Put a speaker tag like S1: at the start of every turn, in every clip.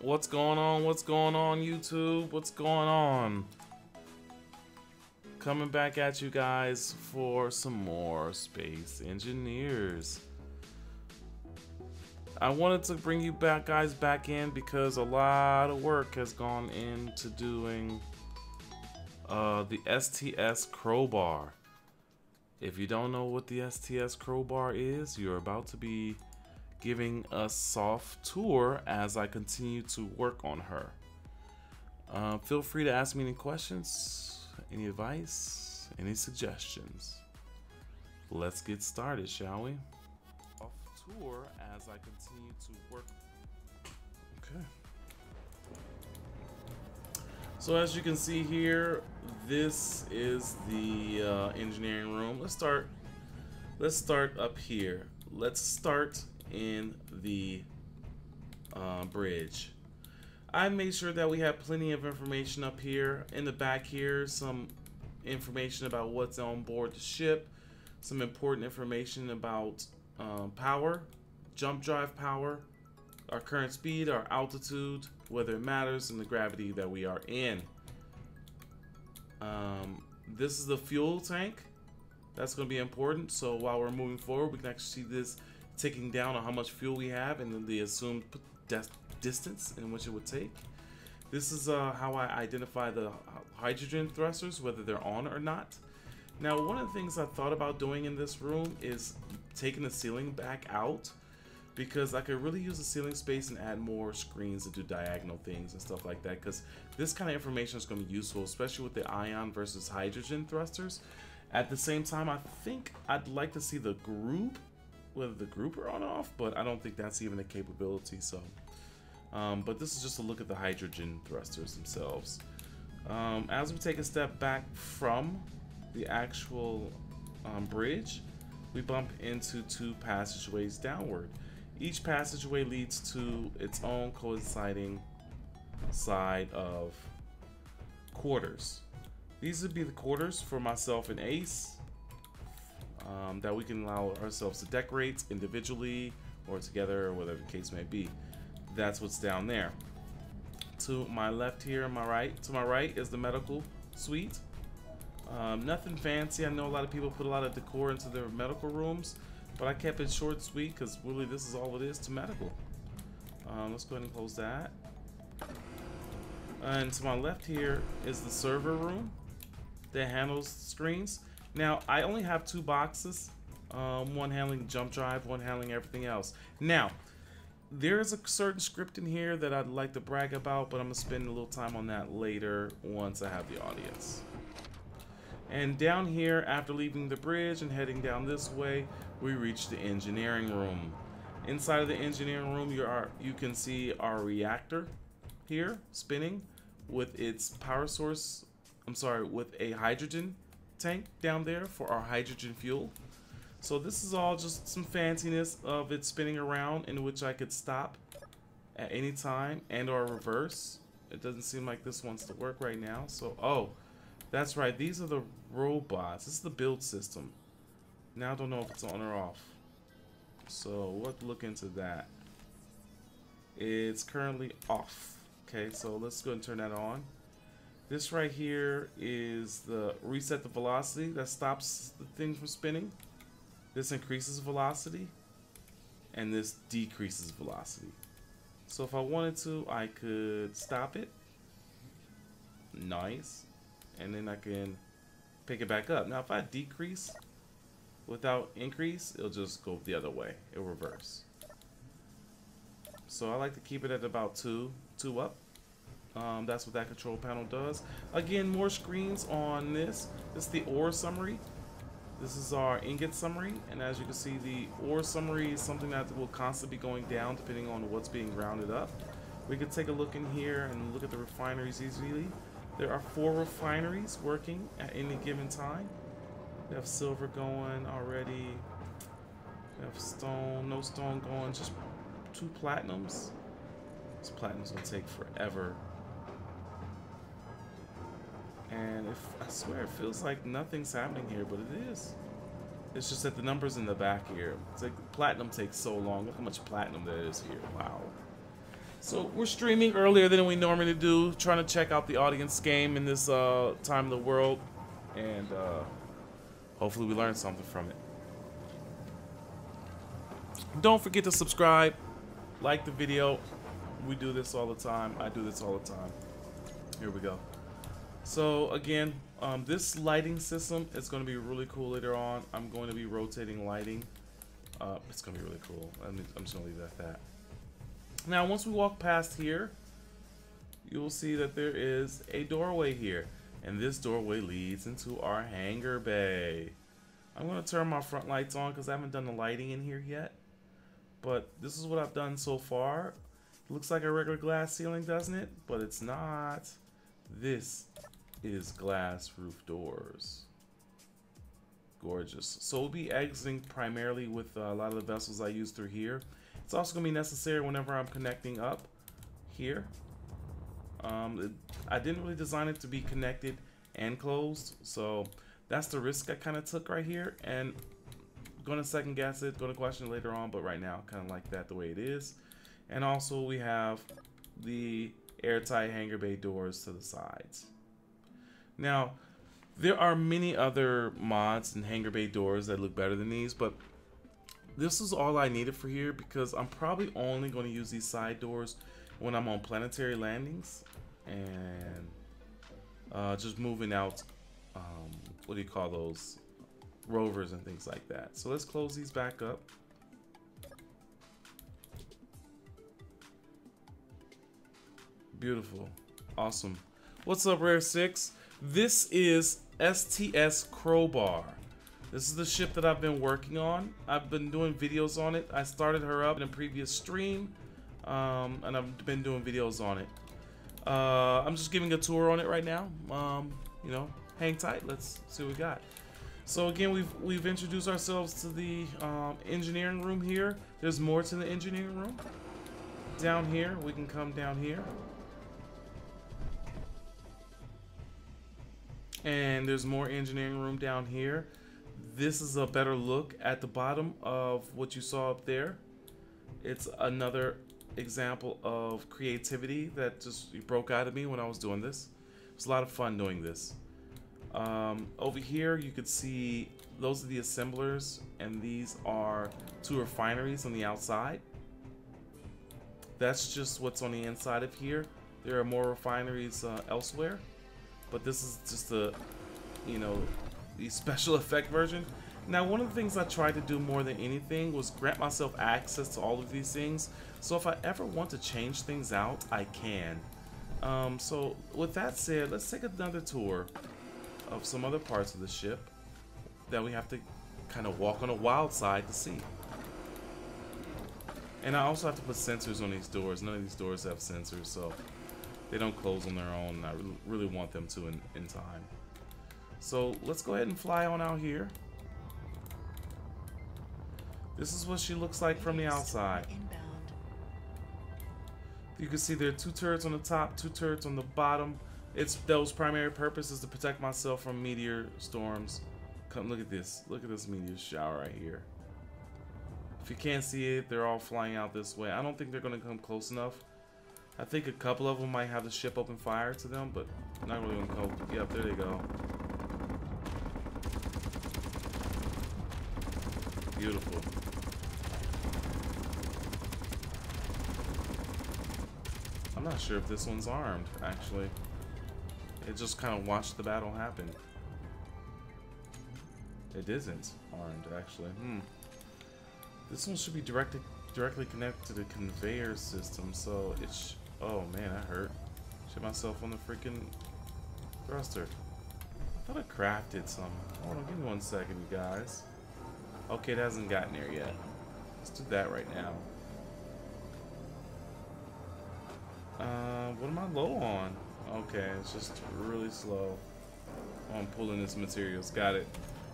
S1: What's going on? What's going on, YouTube? What's going on? Coming back at you guys for some more Space Engineers. I wanted to bring you guys back in because a lot of work has gone into doing the STS Crowbar. If you don't know what the STS Crowbar is, you're about to be giving a soft tour as I continue to work on her. Feel free to ask me any questions, any advice, any suggestions. Let's get started, shall we? Soft tour as I continue to work. Okay. So as you can see here, this is the engineering room. Let's start up here. Let's start in the bridge. I made sure that we have plenty of information up here. In the back here, some information about what's on board the ship, some important information about power, jump drive power, our current speed, our altitude, whether it matters, and the gravity that we are in. This is the fuel tank. That's going to be important, so while we're moving forward, we can actually see this ticking down on how much fuel we have and then the assumed distance in which it would take. This is how I identify the hydrogen thrusters, whether they're on or not. Now, one of the things I thought about doing in this room is taking the ceiling back out, because I could really use the ceiling space and add more screens to do diagonal things and stuff like that, because this kind of information is going to be useful, especially with the ion versus hydrogen thrusters. At the same time, I think I'd like to see the group, whether the group are on or off, but I don't think that's even a capability. So but this is just a look at the hydrogen thrusters themselves. As we take a step back from the actual bridge, we bump into two passageways downward. Each passageway leads to its own coinciding side of quarters. These would be the quarters for myself and Ace, that we can allow ourselves to decorate individually or together, or whatever the case may be. That's what's down there. To my left here and my right, to my right is the medical suite. Nothing fancy. I know a lot of people put a lot of decor into their medical rooms, but I kept it short and sweet because really this is all it is to medical. Let's go ahead and close that. And to my left here is the server room that handles screens. Now, I only have two boxes, one handling jump drive, one handling everything else. Now, there is a certain script in here that I'd like to brag about, but I'm going to spend a little time on that later once I have the audience. And down here, after leaving the bridge and heading down this way, we reach the engineering room. Inside of the engineering room, you can see our reactor here spinning with its power source, with a hydrogen tank down there for our hydrogen fuel. So this is all just some fanciness of it spinning around, in which I could stop at any time and or reverse. It doesn't seem like this wants to work right now. So, oh, that's right. These are the robots. This is the build system. Now I don't know if it's on or off. So we'll have to look into that. It's currently off. Okay, so let's go and turn that on. This right here is the reset the velocity. That stops the thing from spinning. This increases velocity, and this decreases velocity. So if I wanted to, I could stop it. Nice. And then I can pick it back up. Now if I decrease without increase, it'll just go the other way. It'll reverse. So I like to keep it at about two up. That's what that control panel does. Again, more screens on this. This is the ore summary. This is our ingot summary, and as you can see, the ore summary is something that will constantly be going down depending on what's being grounded up. We could take a look in here and look at the refineries easily. There are 4 refineries working at any given time. We have silver going already. We have stone, no stone going, just 2 platinums. This platinum's gonna take forever. And I swear it feels like nothing's happening here, but it is. It's just that the numbers in the back here, it's like platinum takes so long. Look how much platinum there is here. Wow. So we're streaming earlier than we normally do, trying to check out the audience game in this time of the world, and hopefully we learn something from it. Don't forget to subscribe, like the video. We do this all the time. I do this all the time. Here we go. So again, this lighting system is going to be really cool later on. I'm going to be rotating lighting. It's going to be really cool. I'm just going to leave it at that. Now, once we walk past here, you will see that there is a doorway here. And this doorway leads into our hangar bay. I'm going to turn my front lights on because I haven't done the lighting in here yet. But this is what I've done so far. It looks like a regular glass ceiling, doesn't it? But it's not. This is glass roof doors. Gorgeous. So we'll be exiting primarily with a lot of the vessels I use through here. It's also going to be necessary whenever I'm connecting up here. I didn't really design it to be connected and closed, so that's the risk I kind of took right here, and going to second guess it, going to question it later on, but right now kind of like that the way it is. And also we have the airtight hangar bay doors to the sides. Now there are many other mods and hangar bay doors that look better than these, but this is all I needed for here because I'm probably only going to use these side doors when I'm on planetary landings and just moving out, what do you call those, rovers and things like that. So let's close these back up. Beautiful. Awesome. What's up, Rare 6? This is STS Crowbar. This is the ship that I've been working on. I've been doing videos on it. I started her up in a previous stream, and I've been doing videos on it. I'm just giving a tour on it right now. You know, hang tight. Let's see what we got. So again, we've introduced ourselves to the engineering room here. There's more to the engineering room. Down here, we can come down here. And there's more engineering room down here. This is a better look at the bottom of what you saw up there. It's another example of creativity that just broke out of me when I was doing this. It was a lot of fun doing this. Over here you could see those are the assemblers, and these are 2 refineries on the outside. That's just what's on the inside of here. There are more refineries elsewhere, but this is just a, you know, the special effect version. Now, one of the things I tried to do more than anything was grant myself access to all of these things, so if I ever want to change things out, I can. So with that said, let's take another tour of some other parts of the ship that we have to kind of walk on a wild side to see. And I also have to put sensors on these doors. None of these doors have sensors, so they don't close on their own, and I really want them to in time. So let's go ahead and fly on out here. This is what she looks like from the outside. You can see there are 2 turrets on the top, 2 turrets on the bottom. It's those primary purposes to protect myself from meteor storms. Come look at this. Look at this meteor shower right here. If you can't see it, they're all flying out this way. I don't think they're going to come close enough. I think a couple of them might have the ship open fire to them, but not really going to come. Yep, there they go. Beautiful. I'm not sure if this one's armed, actually. It just kind of watched the battle happen. It isn't armed, actually. This one should be directly connected to the conveyor system, so it's... Oh man, that hurt. Shit myself on the freaking thruster. I thought I crafted some. Hold on, give me 1 second, you guys. Okay, it hasn't gotten there yet. Let's do that right now. What am I low on? Okay, it's just really slow. Oh, I'm pulling this materials. Got it.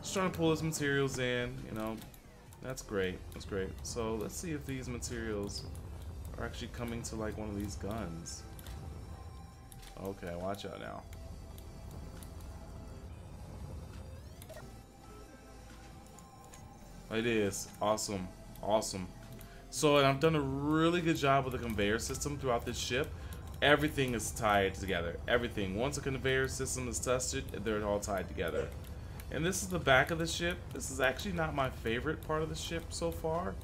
S1: Just trying to pull this materials in, you know. That's great. That's great. So let's see if these materials are actually coming to like one of these guns. Okay, watch out now. It is. Awesome. Awesome. So, and I've done a really good job with the conveyor system throughout this ship. Everything is tied together. Everything. Once a conveyor system is tested, they're all tied together. And this is the back of the ship. This is actually not my favorite part of the ship so far.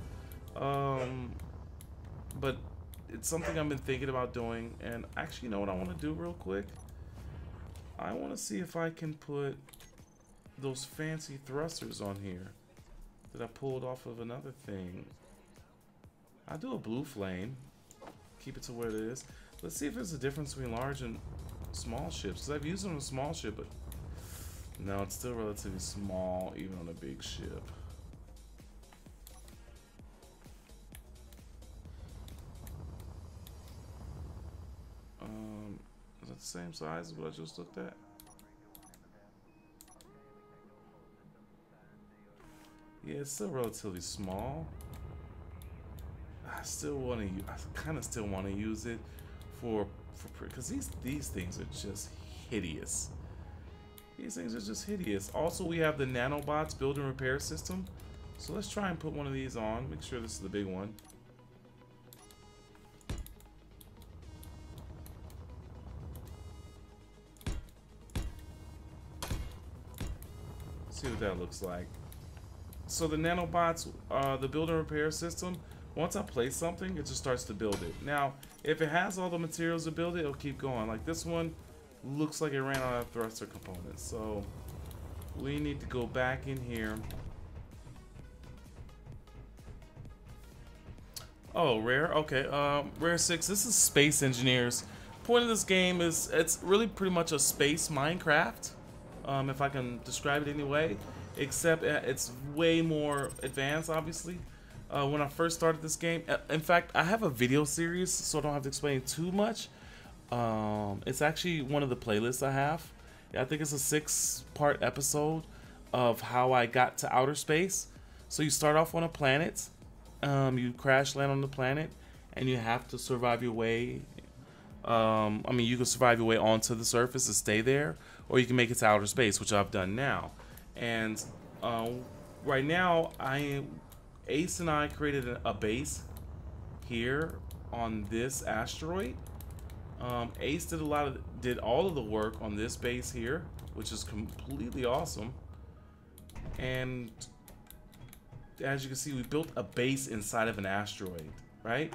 S1: But it's something I've been thinking about doing. And actually, you know what I want to do real quick? I want to see if I can put those fancy thrusters on here that I pulled off of another thing. I'll do a blue flame. Keep it to where it is. Let's see if there's a difference between large and small ships. Because I've used it on a small ship, but no, it's still relatively small, even on a big ship. Is that the same size as what I just looked at? Yeah, it's still relatively small. I still want to. I kind of still want to use it for because these things are just hideous. These things are just hideous. Also, we have the nanobots build and repair system. So let's try and put one of these on. Make sure this is the big one. See what that looks like. So the nanobots, the build and repair system, once I place something, it just starts to build it. Now, if it has all the materials to build it, it'll keep going. Like this one looks like it ran out of thruster components. So we need to go back in here. Oh, rare? Okay, rare 6. This is Space Engineers. Point of this game is, it's really pretty much a space Minecraft, if I can describe it anyway. Except it's way more advanced, obviously. When I first started this game, in fact, I have a video series, so I don't have to explain too much. It's actually one of the playlists I have. I think it's a 6-part episode of how I got to outer space. So you start off on a planet, you crash land on the planet, and you have to survive your way. I mean, you can survive your way onto the surface and stay there, or you can make it to outer space, which I've done now. And right now, Ace and I created a base here on this asteroid. Ace did all of the work on this base here, which is completely awesome. And as you can see, we built a base inside of an asteroid, right?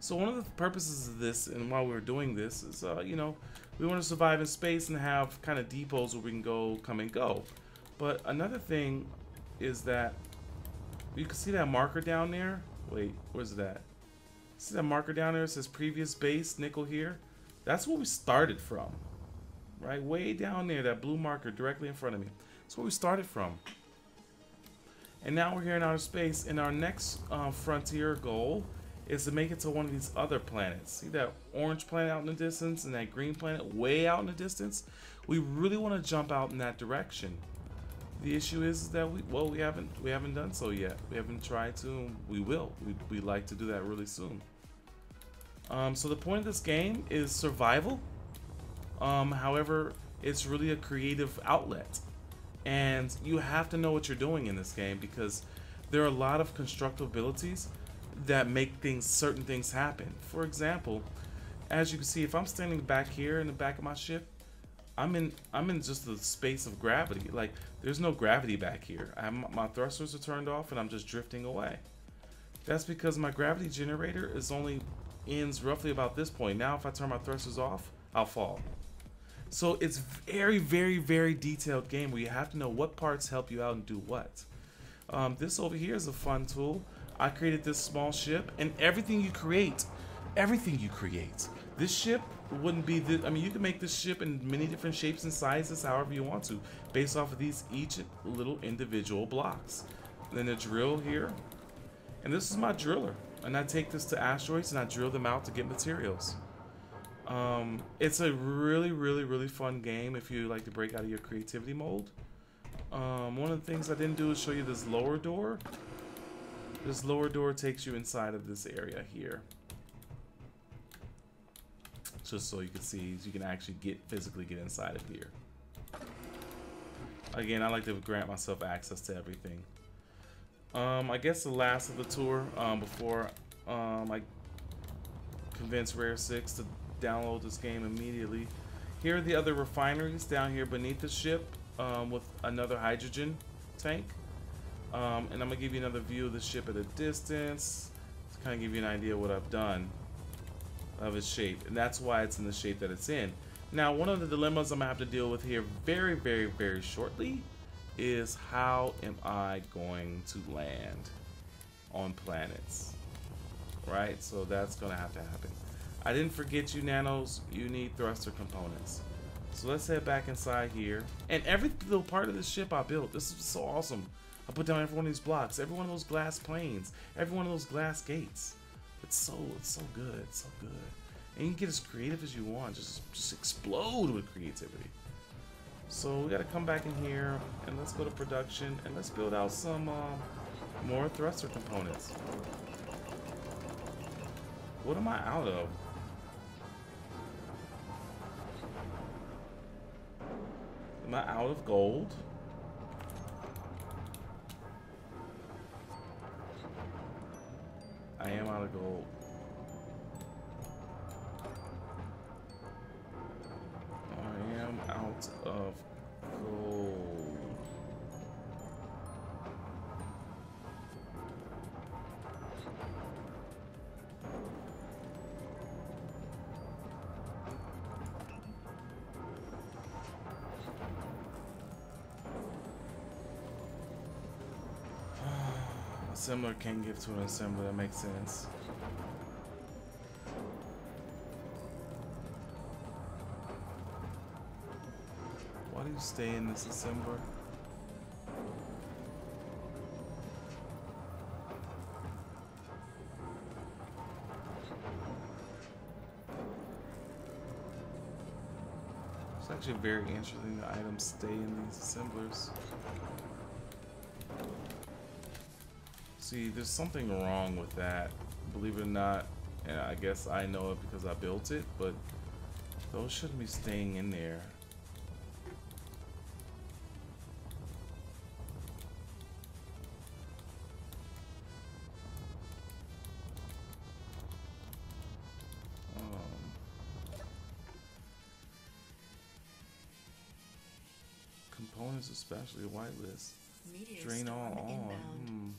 S1: So one of the purposes of this, and while we're doing this, is you know, we want to survive in space and have kind of depots where we can go, come and go. But another thing is that you can see that marker down there. Wait, where's that? See that marker down there? It says previous base, nickel here. That's where we started from, right? Way down there, that blue marker directly in front of me. That's where we started from. And now we're here in outer space, and our next frontier goal is to make it to one of these other planets. See that orange planet out in the distance and that green planet way out in the distance? We really want to jump out in that direction. The issue is that we haven't done so yet. We haven't tried to. We will. We'd like to do that really soon. So the point of this game is survival. However, it's really a creative outlet, and you have to know what you're doing in this game because there are a lot of constructive abilities that make certain things happen. For example, as you can see, if I'm standing back here in the back of my ship, I'm in just the space of gravity. Like, there's no gravity back here. My thrusters are turned off and I'm just drifting away. That's because my gravity generator ends roughly about this point. Now if I turn my thrusters off, I'll fall. So it's very, very, very detailed game where you have to know what parts help you out and do what. This over here is a fun tool. I created this small ship, and everything you create, this ship wouldn't be this. I mean, you can make this ship in many different shapes and sizes however you want to, based off of each little individual blocks. And then a drill here, and this is my driller, and I take this to asteroids and I drill them out to get materials. It's a really, really, really fun game if you like to break out of your creativity mode. One of the things I didn't do is show you this lower door. This lower door takes you inside of this area here. Just so you can see, you can actually physically get inside of here. Again, I like to grant myself access to everything. I guess the last of the tour, before I convinced Rare 6 to download this game immediately. Here are the other refineries down here beneath the ship, with another hydrogen tank. And I'm gonna give you another view of the ship at a distance to kind of give you an idea of what I've done of its shape, and that's why it's in the shape that it's in. Now, one of the dilemmas I'm gonna have to deal with here very, very, very shortly is how am I going to land on planets, right? So that's gonna have to happen. I didn't forget you, nanos. You need thruster components. So let's head back inside here. And every little part of this ship I built, this is so awesome. I put down every one of these blocks, every one of those glass planes, every one of those glass gates. It's so good, it's so good. And you can get as creative as you want, just explode with creativity. So we gotta come back in here and let's go to production and let's build out some more thruster components. What am I out of? Am I out of gold? I am out of gold. I am out of gold. Assembler can't give to an assembler, that makes sense. Why do you stay in this assembler? It's actually very interesting that items stay in these assemblers. See, there's something wrong with that, believe it or not, and I guess I know it because I built it, but those shouldn't be staying in there. Components, especially whitelist. Drain all on.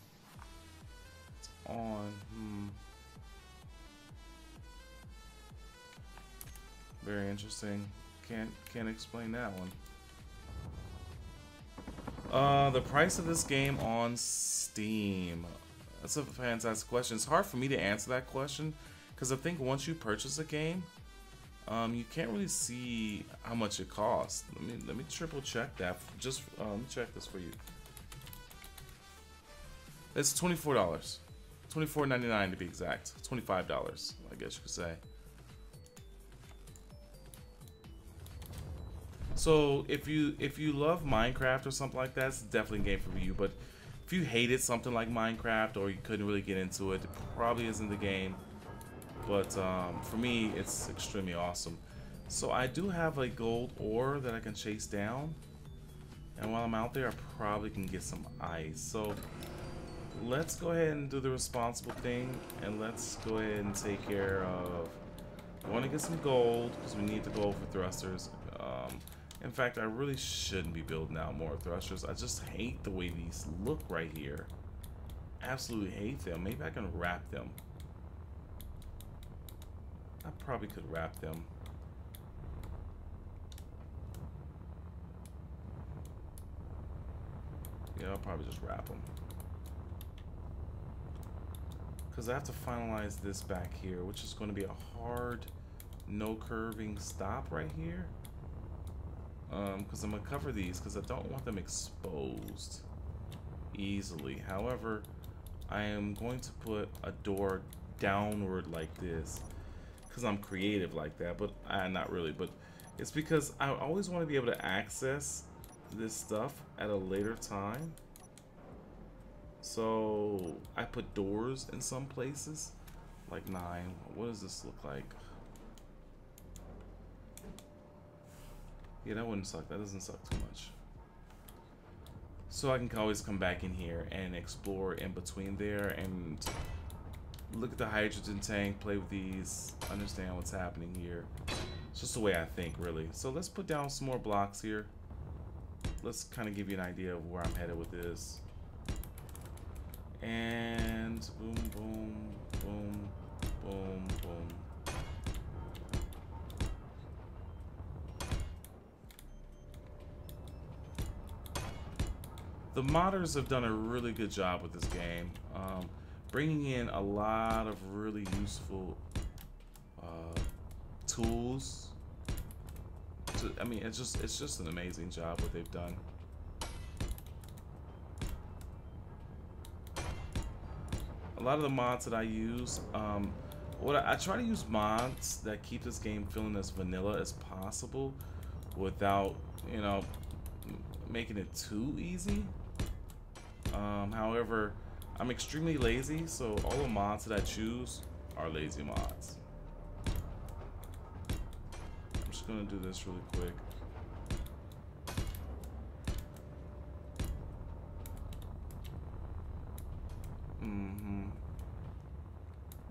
S1: It's on. Very interesting. Can't explain that one. The price of this game on Steam. That's a fantastic question. It's hard for me to answer that question because I think once you purchase a game, you can't really see how much it costs. Let me triple check that. Just let me check this for you. It's $24, $24.99 to be exact. $25, I guess you could say. So if you love Minecraft or something like that, it's definitely a game for you. But if you hated something like Minecraft or you couldn't really get into it, it probably isn't the game. But for me, it's extremely awesome. So I do have a gold ore that I can chase down, and while I'm out there, I probably can get some ice. So let's go ahead and do the responsible thing, and let's go ahead and take care of. I want to get some gold because we need the gold for thrusters. In fact, I really shouldn't be building out more thrusters. I just hate the way these look right here. Absolutely hate them. Maybe I can wrap them. I probably could wrap them. Yeah, I'll probably just wrap them. Because I have to finalize this back here, which is going to be a hard, no curving stop right here. Because I'm going to cover these because I don't want them exposed easily. However, I am going to put a door downward like this. Because I'm creative like that, but not really, but it's because I always want to be able to access this stuff at a later time. So I put doors in some places, like 9. What does this look like? Yeah, that wouldn't suck. That doesn't suck too much. So I can always come back in here and explore in between there and look at the hydrogen tank, play with these, understand what's happening here. It's just the way I think, really. So let's put down some more blocks here. Let's kind of give you an idea of where I'm headed with this. And boom, boom, boom, boom, boom. The modders have done a really good job with this game, bringing in a lot of really useful tools. I mean, it's just an amazing job what they've done. A lot of the mods that I use, I try to use mods that keep this game feeling as vanilla as possible, without, you know, making it too easy. However, I'm extremely lazy, so all the mods that I choose are lazy mods. I'm just gonna do this really quick.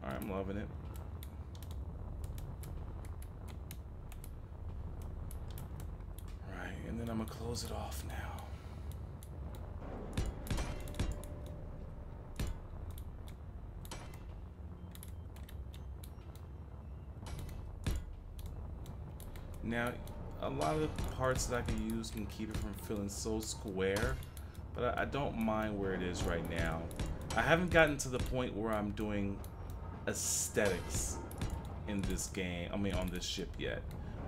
S1: Alright, I'm loving it. Right, and then I'm gonna close it off now. Now, a lot of the parts that I can use can keep it from feeling so square, but I don't mind where it is right now. I haven't gotten to the point where I'm doing aesthetics in this game, I mean on this ship yet,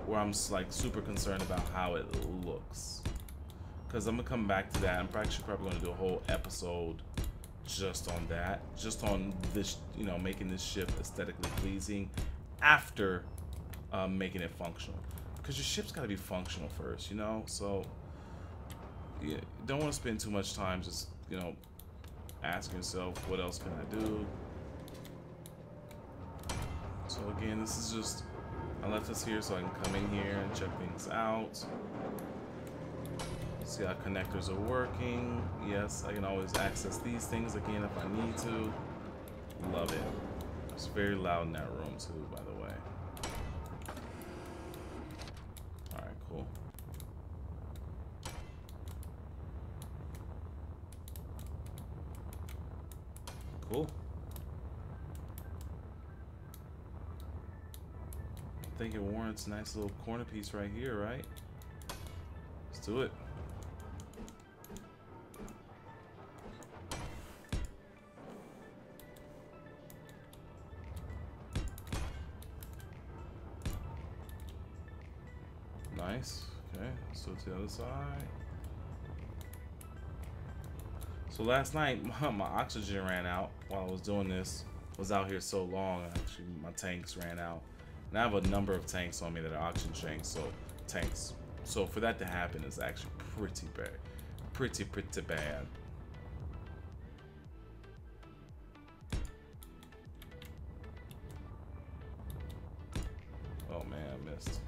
S1: where I'm like super concerned about how it looks. Because I'm gonna come back to that. I'm actually probably gonna do a whole episode just on that, just on this, you know, making this ship aesthetically pleasing after making it functional. Because your ship's got to be functional first, you know? So, you don't want to spend too much time just, you know, asking yourself, what else can I do? So again, this is just, I left this here so I can come in here and check things out. See how connectors are working. Yes, I can always access these things again if I need to. Love it. It's very loud in that room too, by the way. Cool. Cool. I think it warrants a nice little corner piece right here, right? Let's do it. Nice. Okay, let's do it to the other side. So last night, my oxygen ran out while I was doing this. I was out here so long, actually, my tanks ran out. And I have a number of tanks on me that are oxygen tanks. So for that to happen is actually pretty bad. Pretty bad. Oh man, I missed.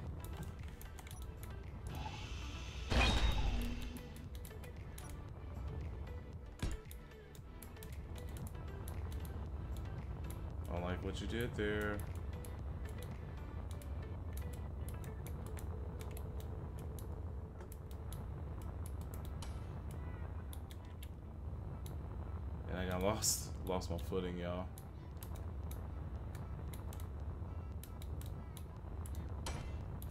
S1: I don't like what you did there. And I got lost my footing, y'all.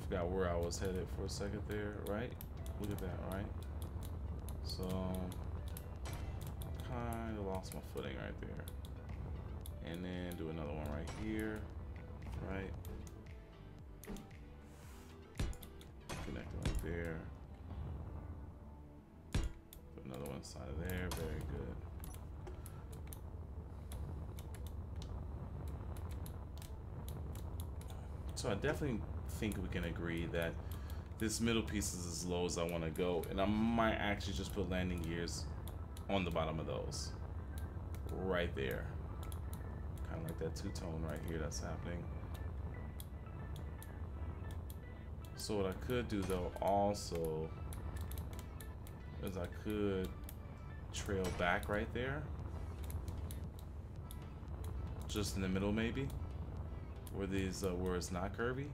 S1: Forgot where I was headed for a second there, right? Look at that, right? So kind of lost my footing right there. And then do another one right here, right? Connect it right there. Put another one inside of there, very good. So I definitely think we can agree that this middle piece is as low as I want to go, and I might actually just put landing gears on the bottom of those, right there. Kind of like that two-tone right here that's happening. So what I could do though also is I could trail back right there. just in the middle maybe, where these where it's not curvy.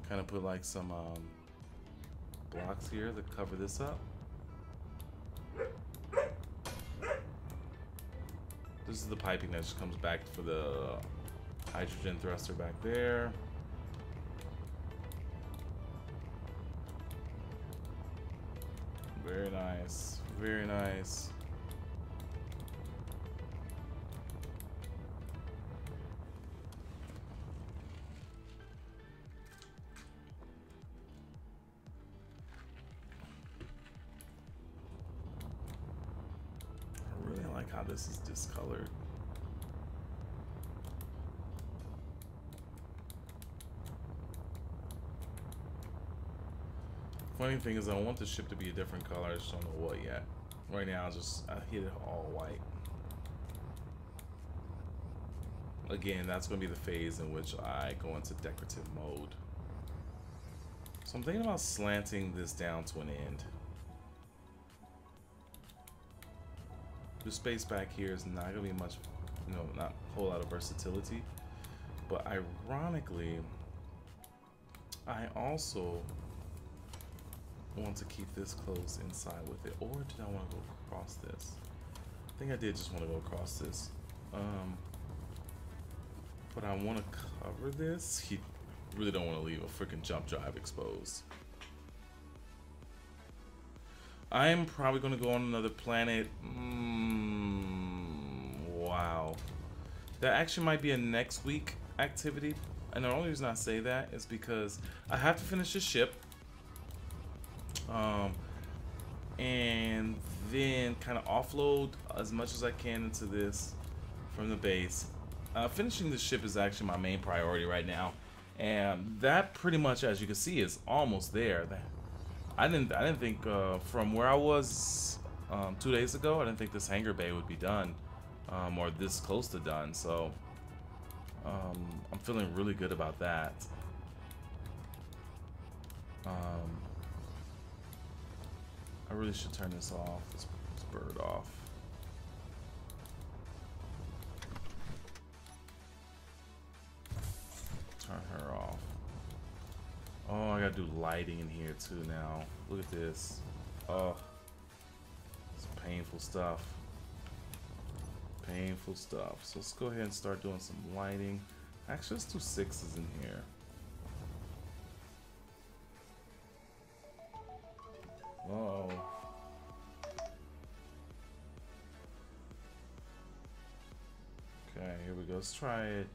S1: Kind of put like some blocks here to cover this up. This is the piping that just comes back for the hydrogen thruster back there. Very nice, very nice. I really like how this is discolored. Funny thing is, I want the ship to be a different color. I just don't know what yet. Right now, I hit it all white. Again, that's going to be the phase in which I go into decorative mode. So I'm thinking about slanting this down to an end. The space back here is not going to be much, you know, not a whole lot of versatility. But ironically, I also want to keep this closed inside with it, or did I want to go across this? I think I did just want to go across this. But I want to cover this. You really don't want to leave a freaking jump drive exposed. I am probably going to go on another planet. Wow. That actually might be a next week activity. And the only reason I say that is because I have to finish this ship. And then kind of offload as much as I can into this from the base. Finishing the ship is actually my main priority right now, and that pretty much, as you can see, is almost there. I didn't think from where I was 2 days ago, I didn't think this hangar bay would be done, or this close to done. So I'm feeling really good about that. I really should turn this off, this bird off. Turn her off. Oh, I gotta do lighting in here too now. Look at this. Oh, it's painful stuff. Painful stuff. So let's go ahead and start doing some lighting. Actually, let's do 6s in here. Uh-oh. Okay, here we go. Let's try it.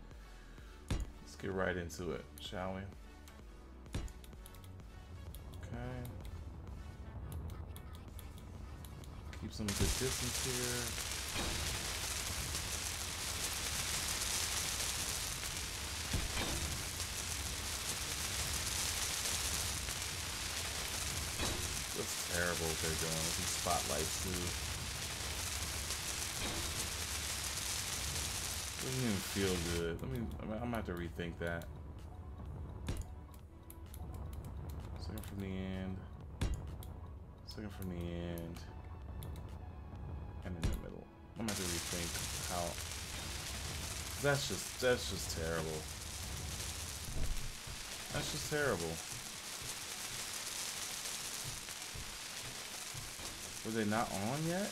S1: Let's get right into it, shall we? Okay. Keep some good distance here. That's terrible what they're doing with these spotlights too. Doesn't even feel good. I'm gonna have to rethink that. Second from the end. Second from the end. And in the middle. I'm gonna have to rethink how. That's just terrible. That's just terrible. Were they not on yet?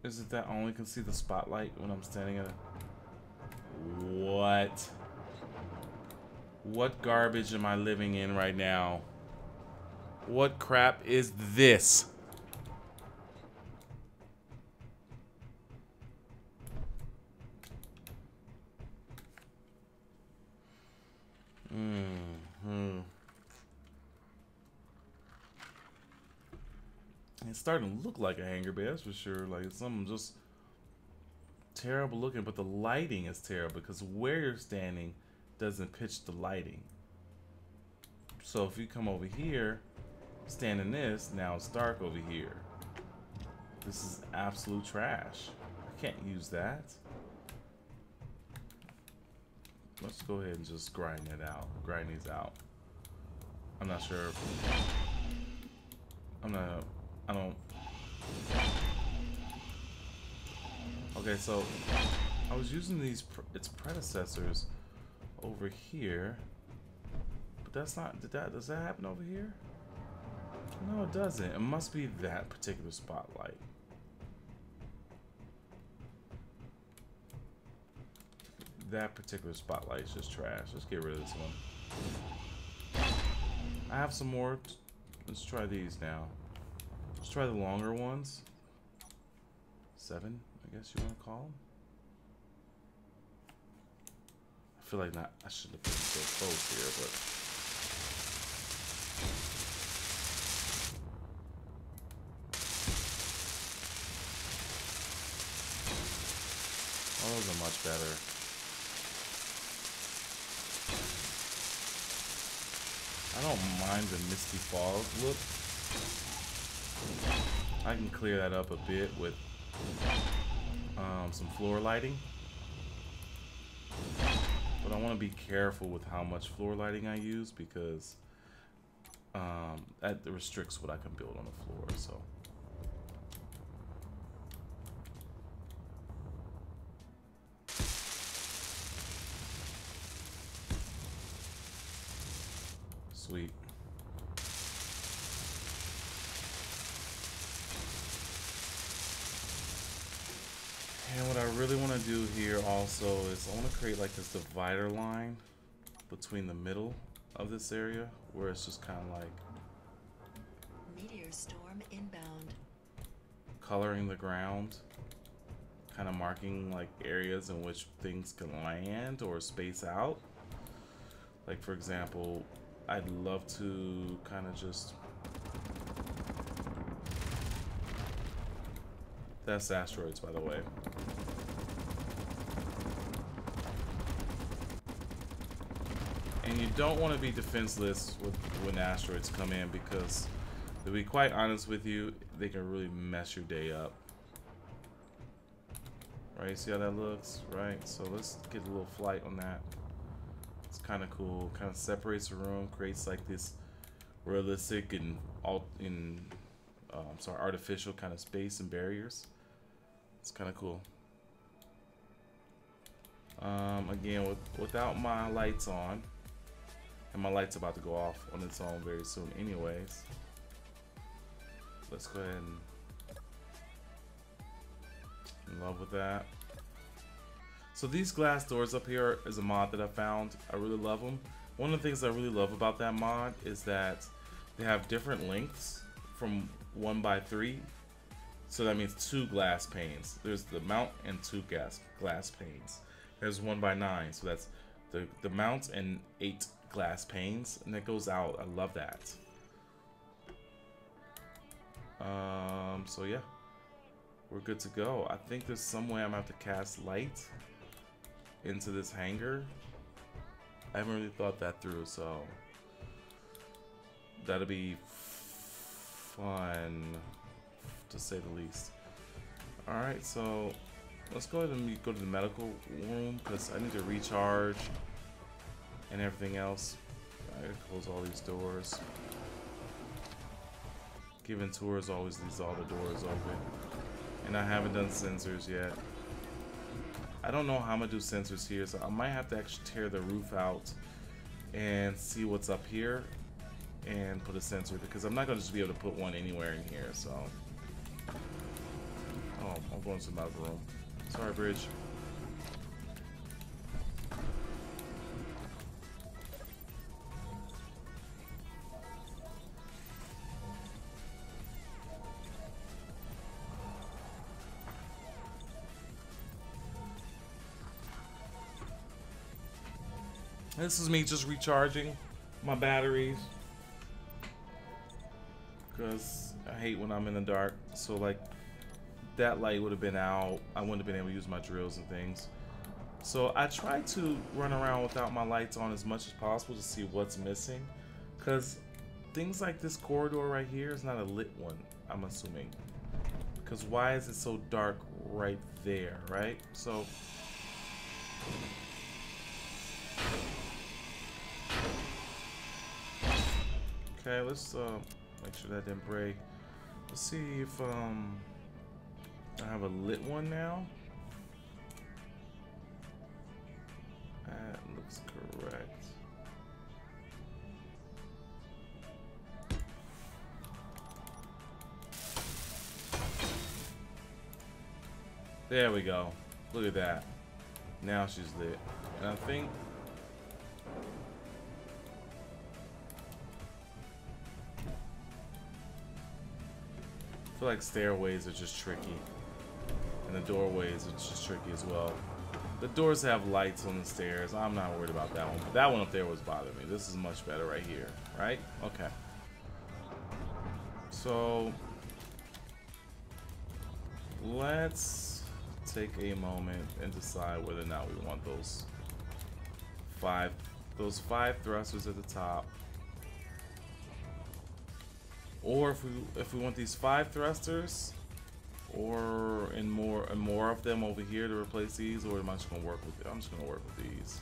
S1: Is it that I only can see the spotlight when I'm standing at a... What? What garbage am I living in right now? What crap is this? It's starting to look like a hangar bay, that's for sure. Like it's something just terrible looking, but the lighting is terrible because where you're standing doesn't pitch the lighting. So if you come over here, stand in this, now it's dark over here. This is absolute trash. I can't use that. Let's go ahead and just grind it out. Grind these out. I'm not sure if I don't Okay, so I was using its predecessors over here, but that's not. Does that happen over here? No, it doesn't. It must be that particular spotlight. That particular spotlight is just trash. Let's get rid of this one. I have some more. Let's try these now. Let's try the longer ones. 7, I guess you want to call them. I feel like I shouldn't have been so close here, but oh, those are much better. I don't mind the misty fog look. I can clear that up a bit with some floor lighting. But I want to be careful with how much floor lighting I use because that restricts what I can build on the floor. So sweet. And what I really want to do here also is I want to create like this divider line between the middle of this area where it's just kind of like
S2: meteor storm inbound.
S1: Coloring the ground, kind of marking like areas in which things can land or space out. Like for example, I'd love to kind of just... That's asteroids, by the way. And you don't want to be defenseless when asteroids come in because, to be quite honest with you, they can really mess your day up. Right, see how that looks? Right, so let's get a little flight on that. It's kind of cool. Kind of separates the room, creates like this realistic and artificial kind of space and barriers. It's kind of cool. Again, without my lights on, and my light's about to go off on its own very soon anyways. Let's go ahead and in love with that. So these glass doors up here is a mod that I found. I really love them. One of the things I really love about that mod is that they have different lengths from 1x3. So that means 2 glass panes. There's the mount and 2 glass panes. There's 1x9, so that's the mount and 8 glass panes, and that goes out. I love that. So yeah, we're good to go. I think there's some way I'm gonna have to cast light into this hangar. I haven't really thought that through, so that'll be fun to say the least. Alright, so let's go ahead and go to the medical room because I need to recharge and everything else. I gotta close all these doors. Giving tours always leaves all the doors open. And I haven't done sensors yet. I don't know how I'm gonna do sensors here, so I might have to actually tear the roof out and see what's up here and put a sensor, because I'm not gonna just be able to put one anywhere in here, so. Oh, I'm going to the medical room. Sorry, Bridge. This is me just recharging my batteries because I hate when I'm in the dark. So like that light would have been out. I wouldn't have been able to use my drills and things. So I try to run around without my lights on as much as possible to see what's missing, because things like this corridor right here is not a lit one, I'm assuming. Because why is it so dark right there, right? So okay, let's make sure that didn't break. Let's see if I have a lit one now. That looks correct. There we go. Look at that. Now she's lit. And I think I feel like stairways are just tricky. And the doorways are just tricky as well. The doors have lights on the stairs. I'm not worried about that one. But that one up there was bothering me. This is much better right here. Right? Okay. So let's take a moment and decide whether or not we want those five thrusters at the top. Or if we want these 5 thrusters, or more of them over here to replace these, or am I just gonna work with it? I'm just gonna work with these.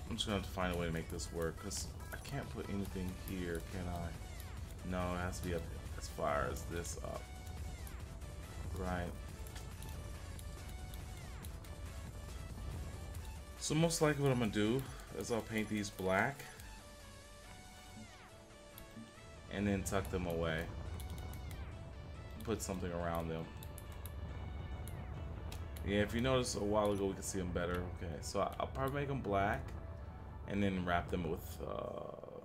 S1: I'm just gonna have to find a way to make this work, because I can't put anything here, can I? No, it has to be up as far as this up. Right. So most likely what I'm gonna do is I'll paint these black and then tuck them away. Put something around them. Yeah, if you notice a while ago we could see them better. Okay, so I'll probably make them black and then wrap them with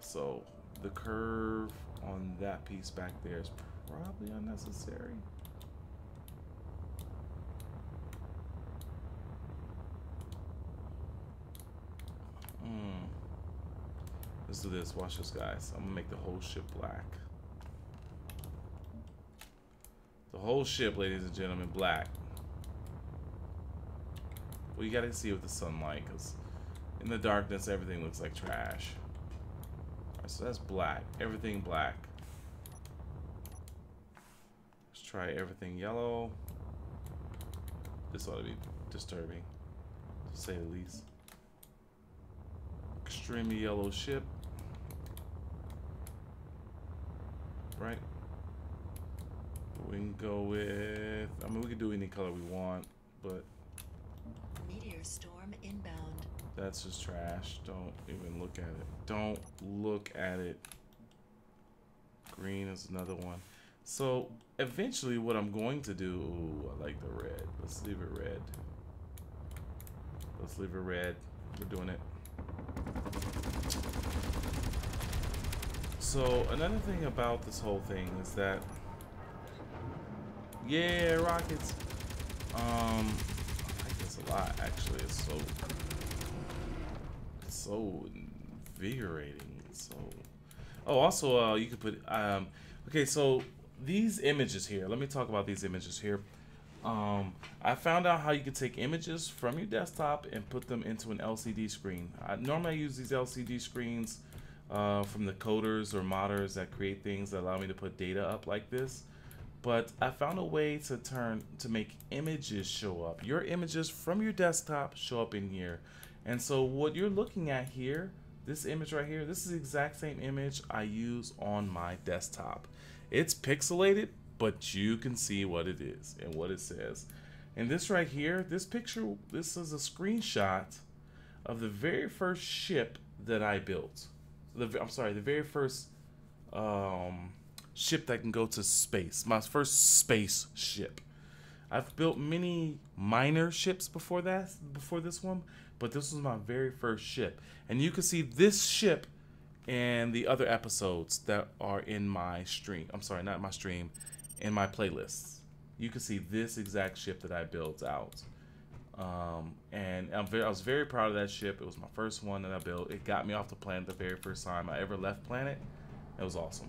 S1: so the curve on that piece back there is probably unnecessary. Let's do this. Watch this, guys. I'm gonna make the whole ship black. The whole ship, ladies and gentlemen, black. Well, you gotta see it with the sunlight, because in the darkness, everything looks like trash. Alright, so that's black. Everything black. Let's try everything yellow. This ought to be disturbing, to say the least. Extremely yellow ship. Right? We can go with, I mean, we can do any color we want, but
S2: Meteor storm inbound.
S1: that's just trash. Don't even look at it. Don't look at it. Green is another one. So eventually what I'm going to do, ooh, I like the red. Let's leave it red. Let's leave it red. We're doing it. So another thing about this whole thing is that, yeah, rockets. I like this a lot. Actually, it's so invigorating. So, oh, also, you could put. Okay, so these images here. Let me talk about these images here. I found out how you can take images from your desktop and put them into an LCD screen. Normally I use these LCD screens from the coders or modders that create things that allow me to put data up like this. But I found a way to make images show up. Your images from your desktop show up in here. And so what you're looking at here, this image right here, this is the exact same image I use on my desktop. It's pixelated, but you can see what it is and what it says. And this right here, this picture, this is a screenshot of the very first ship that I built. I'm sorry, the very first ship that can go to space. My first space ship. I've built many minor ships before this one, but this was my very first ship. And you can see this ship and the other episodes that are in my stream. I'm sorry, not my stream, in my playlists. You can see this exact ship that I built out. And I was very proud of that ship. It was my first one that I built. It got me off the planet the very first time I ever left planet. It was awesome.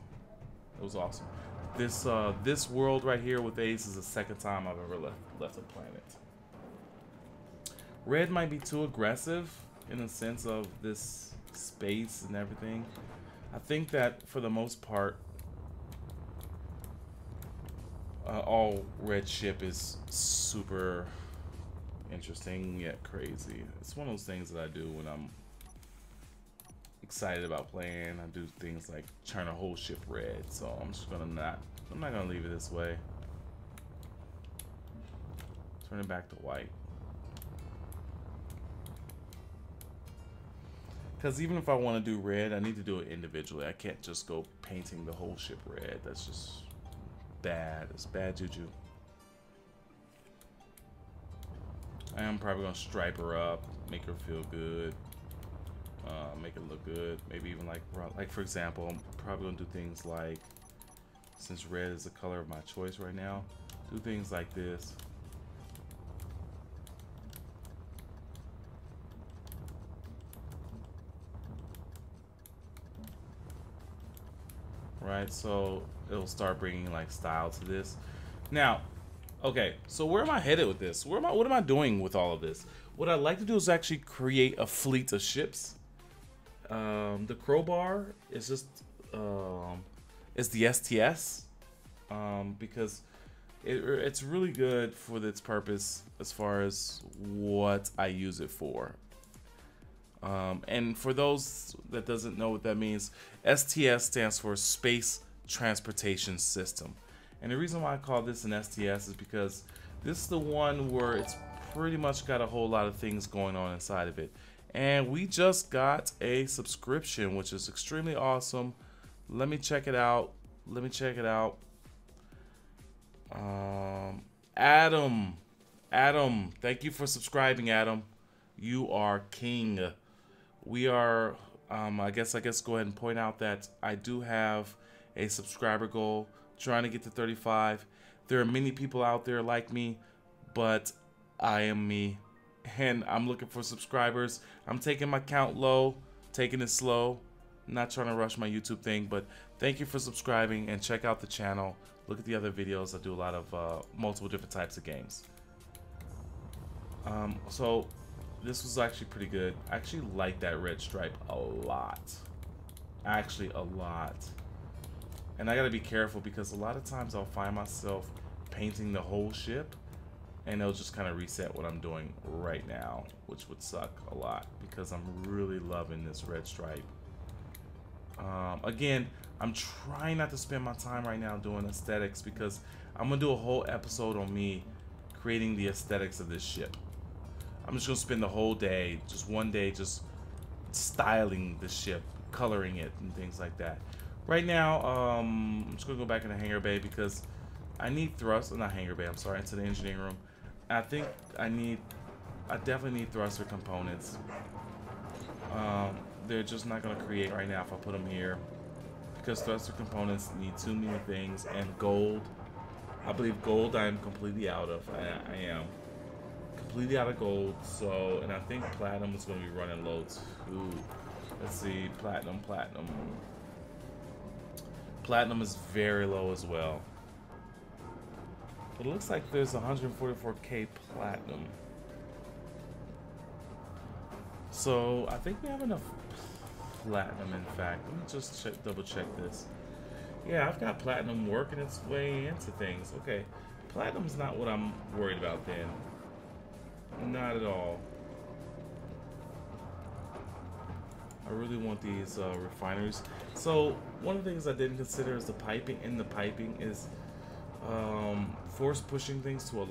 S1: It was awesome. This world right here with Ace is the second time I've ever left a planet. Red might be too aggressive in the sense of this space and everything. I think that for the most part, all red ship is super interesting yet crazy. It's one of those things that I do when I'm excited about playing. I do things like turn a whole ship red, so I'm just gonna I'm not gonna leave it this way. Turn it back to white. Because even if I want to do red, I need to do it individually. I can't just go painting the whole ship red. That's just bad. It's bad juju. I am probably going to stripe her up, make her feel good, make it look good. Maybe even like for example, I'm probably going to do things like, since red is the color of my choice right now, do things like this. Right, so it'll start bringing like style to this. Now, okay, so where am I headed with this? What am I doing with all of this? What I'd like to do is actually create a fleet of ships. The Crowbar is just is the STS because it's really good for its purpose as far as what I use it for. And for those that doesn't know what that means, STS stands for Space Transportation System. And the reason why I call this an STS is because this is the one where it's pretty much got a whole lot of things going on inside of it. And we just got a subscription, which is extremely awesome. Let me check it out. Adam, thank you for subscribing, Adam. You are king. We are, I guess go ahead and point out that I do have a subscriber goal, trying to get to 35. There are many people out there like me, but I am me, and I'm looking for subscribers. I'm taking my count low, taking it slow, not trying to rush my YouTube thing, but thank you for subscribing, and check out the channel. Look at the other videos. I do a lot of multiple different types of games. So this was actually pretty good. I actually like that red stripe a lot. Actually, a lot. And I gotta be careful because a lot of times I'll find myself painting the whole ship and it'll just kind of reset what I'm doing right now, which would suck a lot because I'm really loving this red stripe. Again, I'm trying not to spend my time right now doing aesthetics because I'm gonna do a whole episode on me creating the aesthetics of this ship. I'm just gonna spend the whole day, just one day, just styling the ship, coloring it, and things like that. Right now, I'm just gonna go back in the hangar bay because I need thrust. Not hangar bay. I'm sorry, into the engineering room. I think I definitely need thruster components. They're just not gonna create right now if I put them here because thruster components need too many things, and gold. I believe gold I am completely out of. I am completely out of gold. So, and I think platinum is going to be running low too. Let's see, platinum. Platinum is very low as well. But it looks like there's 144k platinum. So I think we have enough platinum. In fact, let me just double check this. Yeah, I've got platinum working its way into things. Okay, platinum's not what I'm worried about then. Not at all. I really want these refineries. So one of the things I didn't consider is the piping. In the piping is force pushing things to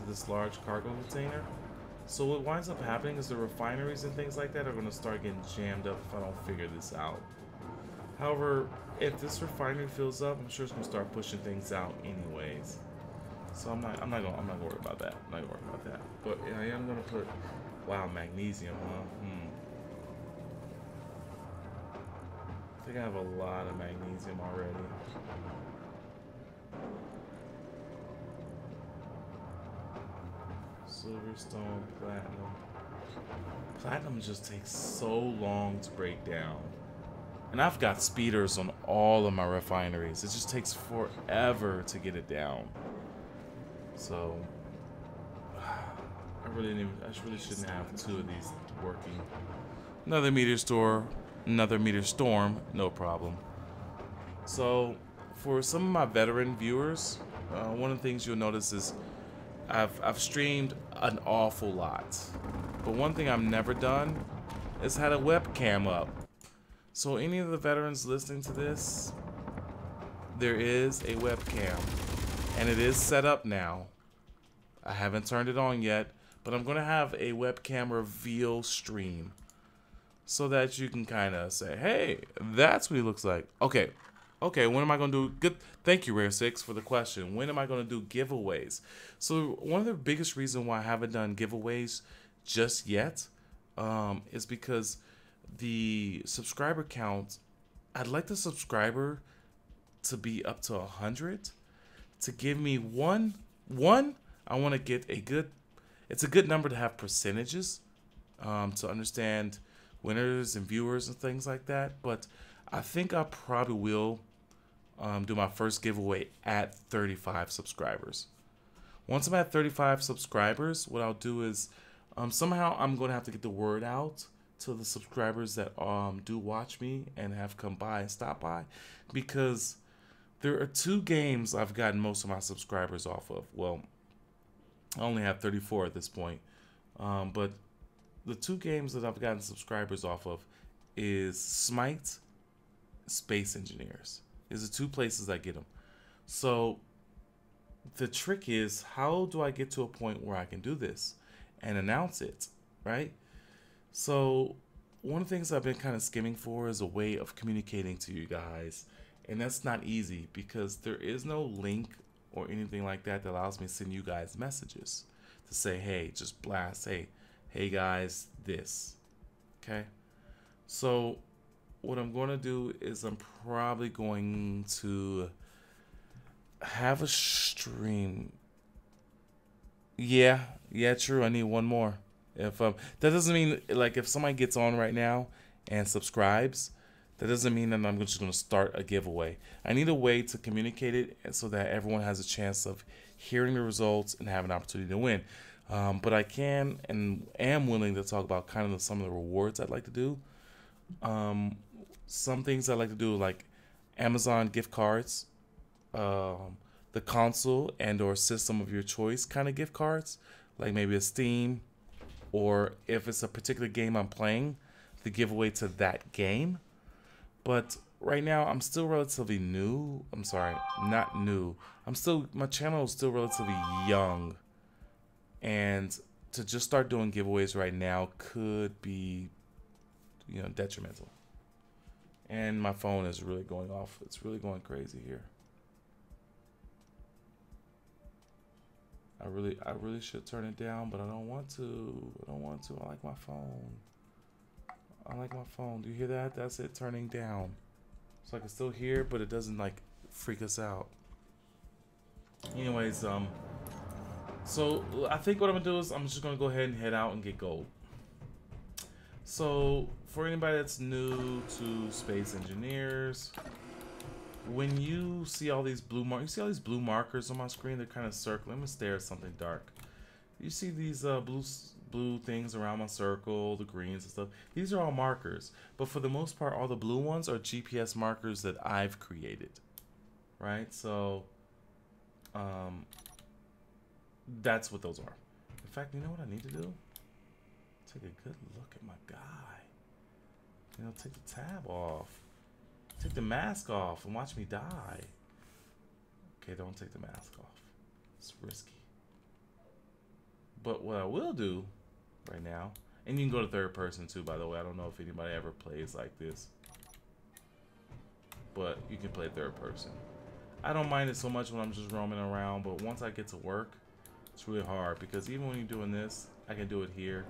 S1: this large cargo container. So what winds up happening is the refineries and things like that are going to start getting jammed up if I don't figure this out. However, if this refinery fills up, I'm sure it's going to start pushing things out anyways. So I'm not worried about that. I'm not gonna worry about that. But yeah, I am gonna put, wow, magnesium, huh? I think I have a lot of magnesium already. Silverstone, platinum. Platinum just takes so long to break down. And I've got speeders on all of my refineries. It just takes forever to get it down. So I really shouldn't have two of these working. Another meteor storm, no problem. So for some of my veteran viewers, one of the things you'll notice is I've streamed an awful lot. But one thing I've never done is had a webcam up. So any of the veterans listening to this, there is a webcam, and it is set up now. I haven't turned it on yet, but I'm going to have a webcam reveal stream so that you can kind of say, hey, that's what he looks like. Okay, when am I going to do? Good. Thank you, Rare6, for the question. When am I going to do giveaways? So one of the biggest reasons why I haven't done giveaways just yet is because the subscriber count, I'd like the subscriber to be up to 100 to give me one. I want to get a good, it's a good number to have percentages to understand winners and viewers and things like that. But I think I probably will do my first giveaway at 35 subscribers. Once I'm at 35 subscribers, what I'll do is somehow I'm going to have to get the word out to the subscribers that do watch me and have come by and stop by, because there are 2 games I've gotten most of my subscribers off of. Well, I only have 34 at this point, but the 2 games that I've gotten subscribers off of is Smite, Space Engineers. These are 2 places I get them. So the trick is, how do I get to a point where I can do this and announce it, right? So one of the things I've been kind of skimming for is a way of communicating to you guys, and that's not easy because there is no link or anything like that that allows me to send you guys messages to say, hey, just blast, hey guys, this. Okay, so what I'm going to do is I'm probably going to have a stream. Yeah, true. I need one more. If that doesn't mean, like, if somebody gets on right now and subscribes, that doesn't mean that I'm just going to start a giveaway. I need a way to communicate it so that everyone has a chance of hearing the results and have an opportunity to win. But I can and am willing to talk about kind of some of the rewards I'd like to do. Some things I'd like to do, like Amazon gift cards, the console and or system of your choice kind of gift cards, like maybe a Steam, or if it's a particular game I'm playing, the giveaway to that game. But right now I'm still relatively new. I'm sorry, not new. My channel is still relatively young, and to just start doing giveaways right now could be, detrimental. And my phone is really going off. It's really going crazy here. I really should turn it down, but I don't want to. I like my phone. Do you hear that? That's it turning down. So I can still hear, but it doesn't like freak us out. Anyways, so I think what I'm gonna do is I'm just gonna go ahead and head out and get gold. So for anybody that's new to Space Engineers, when you see all these blue markers on my screen, they're kind of circling. Let me stare at something dark. You see these blue things around my circle, the greens and stuff. These are all markers, but for the most part, all the blue ones are GPS markers that I've created, right? So, that's what those are. In fact, you know what I need to do? Take a good look at my guy. Take the tab off. Take the mask off and watch me die. Okay, don't take the mask off. It's risky. But what I will do right now, and you can go to third person too, by the way. I don't know if anybody ever plays like this, but you can play third person. I don't mind it so much when I'm just roaming around, but once I get to work, it's really hard, because even when you're doing this, I can do it here.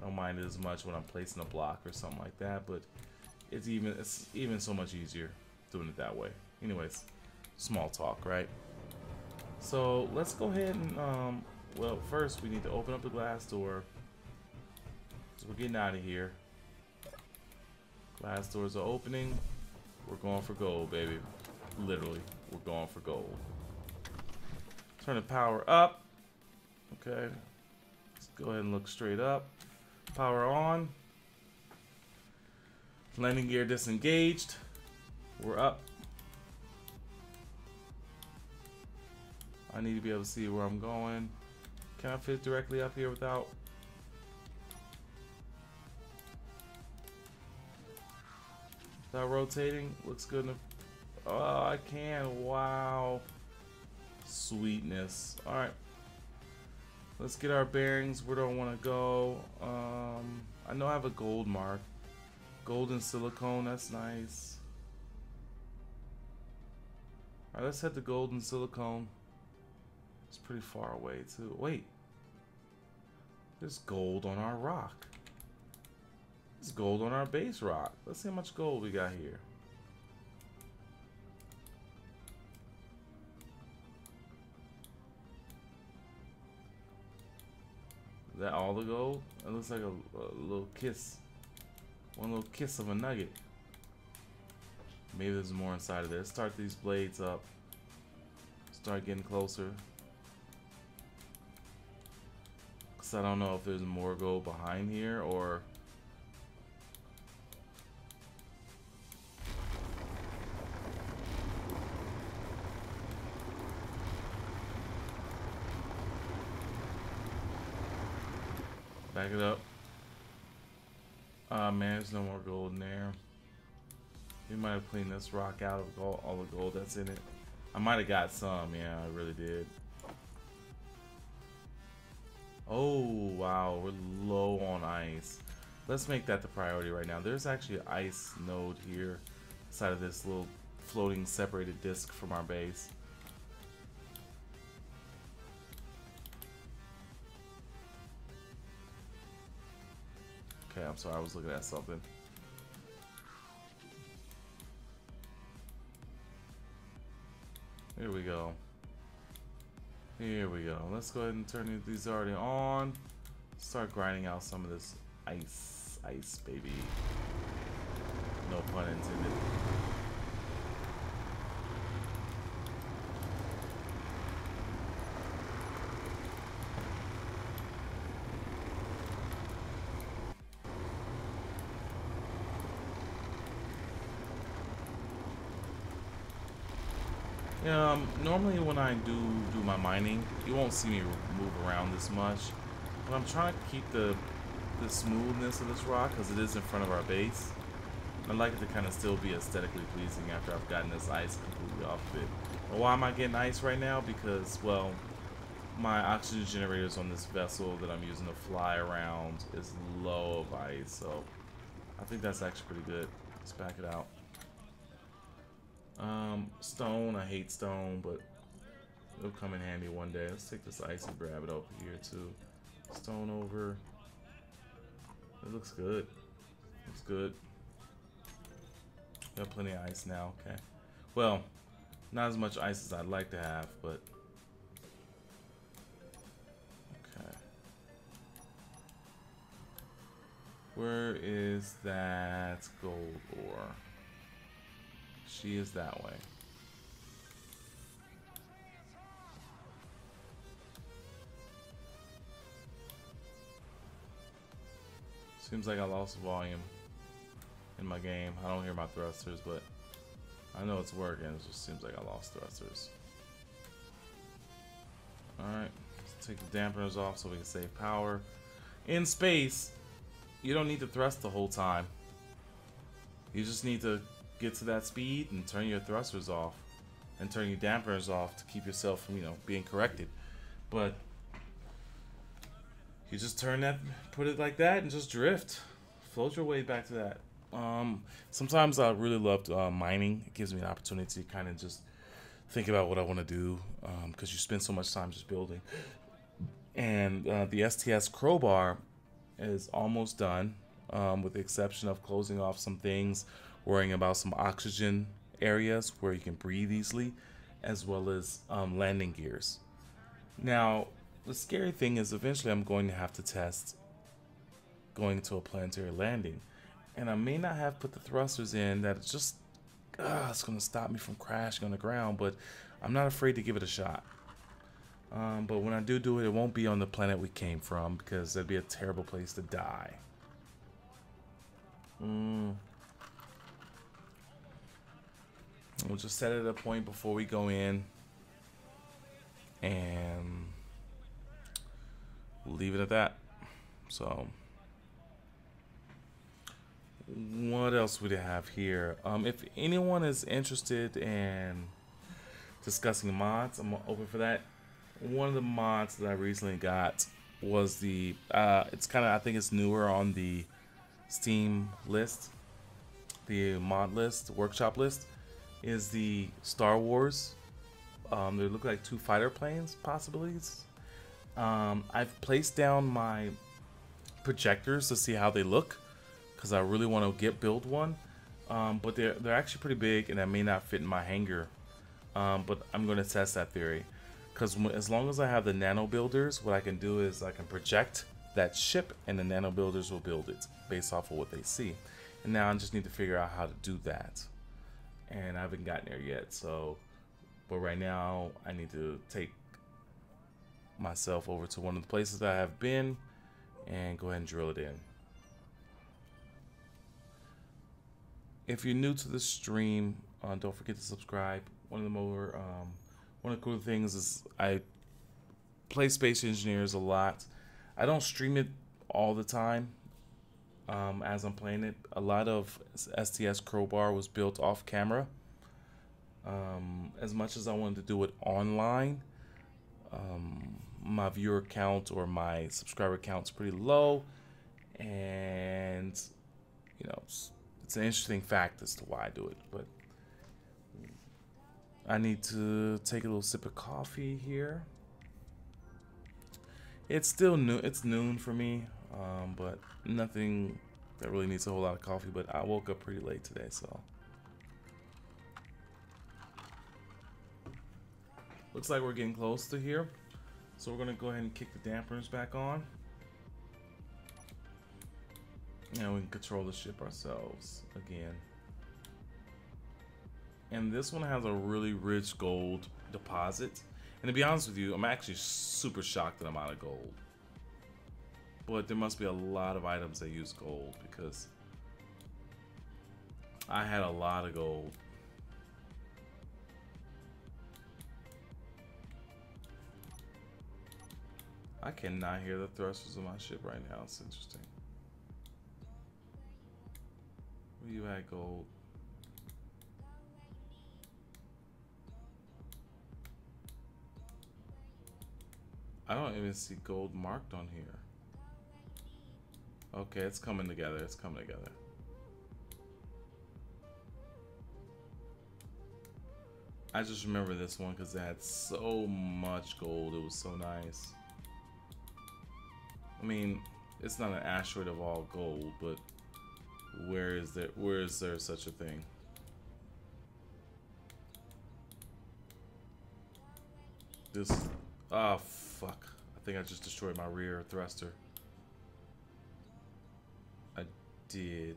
S1: I don't mind it as much when I'm placing a block or something like that, but it's even so much easier doing it that way. Anyways, small talk, right? So let's go ahead and well, first we need to open up the glass door. So we're getting out of here. Glass doors are opening. We're going for gold, baby. Literally, we're going for gold. Turn the power up. Okay. Let's go ahead and look straight up. Power on. Landing gear disengaged. We're up. I need to be able to see where I'm going. Can I fit directly up here without? Without rotating, looks good. Oh, I can. Wow. Sweetness. All right. Let's get our bearings. Where do I want to go? I know I have a gold mark. Gold and silicone. That's nice. All right, let's head to gold and silicone. It's pretty far away too. Wait. There's gold on our rock. There's gold on our base rock. Let's see how much gold we got here. Is that all the gold? It looks like a little kiss. One little kiss of a nugget. Maybe there's more inside of there. Let's start these blades up. Start getting closer. Cause I don't know if there's more gold behind here or... Back it up. Man, there's no more gold in there. We might have cleaned this rock out of gold, all the gold that's in it. I might have got some, yeah, I really did. Oh, wow, we're low on ice. Let's make that the priority right now. There's actually an ice node here inside of this little floating separated disc from our base. Okay, I'm sorry, I was looking at something. Here we go. Here we go. Let's go ahead and turn these already on. Start grinding out some of this ice. Ice, baby. No pun intended. Normally when I do my mining, you won't see me move around this much. But I'm trying to keep the smoothness of this rock because it is in front of our base. I'd like it to kind of still be aesthetically pleasing after I've gotten this ice completely off of it. But why am I getting ice right now? Because, well, my oxygen generators on this vessel that I'm using to fly around is low of ice. So I think that's actually pretty good. Let's back it out. Stone, I hate stone, but it'll come in handy one day. Let's take this ice and grab it over here too. Stone over. It looks good. Looks good. Got plenty of ice now, okay. Well, not as much ice as I'd like to have, but okay. Where is that gold ore? She is that way. Seems like I lost volume in my game. I don't hear my thrusters, but I know it's working. It just seems like I lost thrusters. Alright, let's take the dampeners off so we can save power. In space, you don't need to thrust the whole time. You just need to get to that speed and turn your thrusters off and turn your dampeners off to keep yourself from, you know, being corrected. But you just turn that, put it like that, and just drift. Float your way back to that. Sometimes I really love mining. It gives me an opportunity to kind of just think about what I want to do, because you spend so much time just building. And the STS Crowbar is almost done, with the exception of closing off some things, worrying about some oxygen areas where you can breathe easily, as well as landing gears. Now, the scary thing is eventually I'm going to have to test going to a planetary landing. And I may not have put the thrusters in that it's just, it's going to stop me from crashing on the ground, but I'm not afraid to give it a shot. But when I do it, it won't be on the planet we came from, because that'd be a terrible place to die. We'll just set it at a point before we go in, and we'll leave it at that. So What else would I have here? If anyone is interested in discussing mods, I'm open for that. One of the mods that I recently got was the it's kind of, I think it's newer on the Steam list, the mod list, the workshop list, is the Star Wars. They look like 2 fighter planes, possibly. I've placed down my projectors to see how they look, because I really want to build one. But they're actually pretty big, and that may not fit in my hangar. But I'm going to test that theory, because as long as I have the nano builders, what I can do is I can project that ship, and the nano builders will build it based off of what they see. And now I just need to figure out how to do that, and I haven't gotten there yet. So, but right now I need to take myself over to one of the places that I have been and go ahead and drill it in. If you're new to the stream, don't forget to subscribe. One of the cool things is I play Space Engineers a lot. I don't stream it all the time as I'm playing it. A lot of STS Crowbar was built off camera. As much as I wanted to do it online, my viewer count or my subscriber count's pretty low, and you know, it's an interesting fact as to why I do it. But I need to take a little sip of coffee here. It's still it's noon for me, but nothing that really needs a whole lot of coffee. But I woke up pretty late today, so looks like we're getting close to here. So we're gonna go ahead and kick the dampeners back on, and we can control the ship ourselves again. And this one has a really rich gold deposit. And to be honest with you, I'm actually super shocked that I'm out of gold. But there must be a lot of items that use gold, because I had a lot of gold. I cannot hear the thrusters of my ship right now. It's interesting. Where you at, gold? I don't even see gold marked on here. Okay, it's coming together. It's coming together. I just remember this one because it had so much gold. It was so nice. I mean, it's not an asteroid of all gold, but where is there such a thing? This, oh fuck. I think I just destroyed my rear thruster. I did.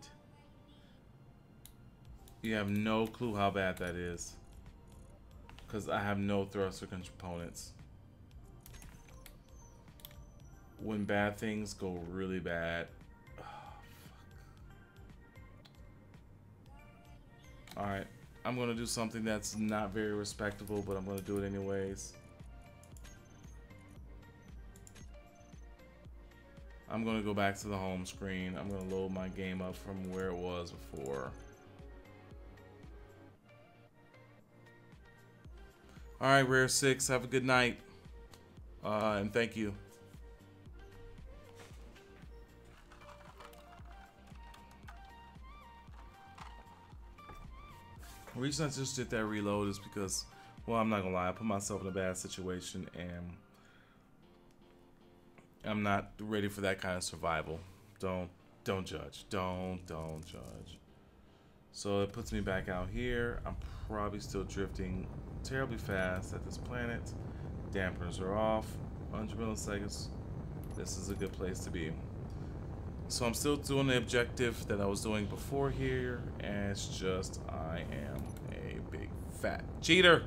S1: You have no clue how bad that is, because I have no thruster components. When bad things go really bad. Oh, fuck. Alright, I'm gonna do something that's not very respectable, but I'm gonna do it anyways. I'm gonna go back to the home screen. I'm gonna load my game up from where it was before. Alright, Rare 6, have a good night. And thank you. The reason I just did that reload is because, well, I'm not gonna lie, I put myself in a bad situation and I'm not ready for that kind of survival. Don't judge. Don't judge. So it puts me back out here. I'm probably still drifting terribly fast at this planet. Dampeners are off. 100 milliseconds. This is a good place to be. So I'm still doing the objective that I was doing before here, and it's just I am a big fat cheater.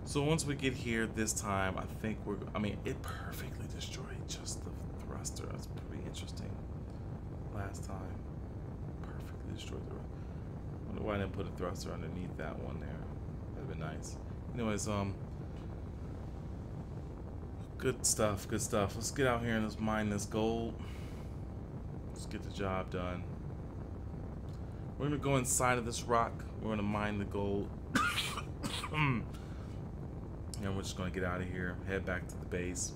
S1: So once we get here this time, I think I mean, it perfectly destroyed just the thruster. That's pretty interesting. Last time, perfectly destroyed the Wonder why I didn't put a thruster underneath that one there. That'd been nice. Anyways, good stuff, good stuff. Let's get out here and let's mine this gold. Let's get the job done. We're gonna go inside of this rock. We're gonna mine the gold. And we're just gonna get out of here, head back to the base.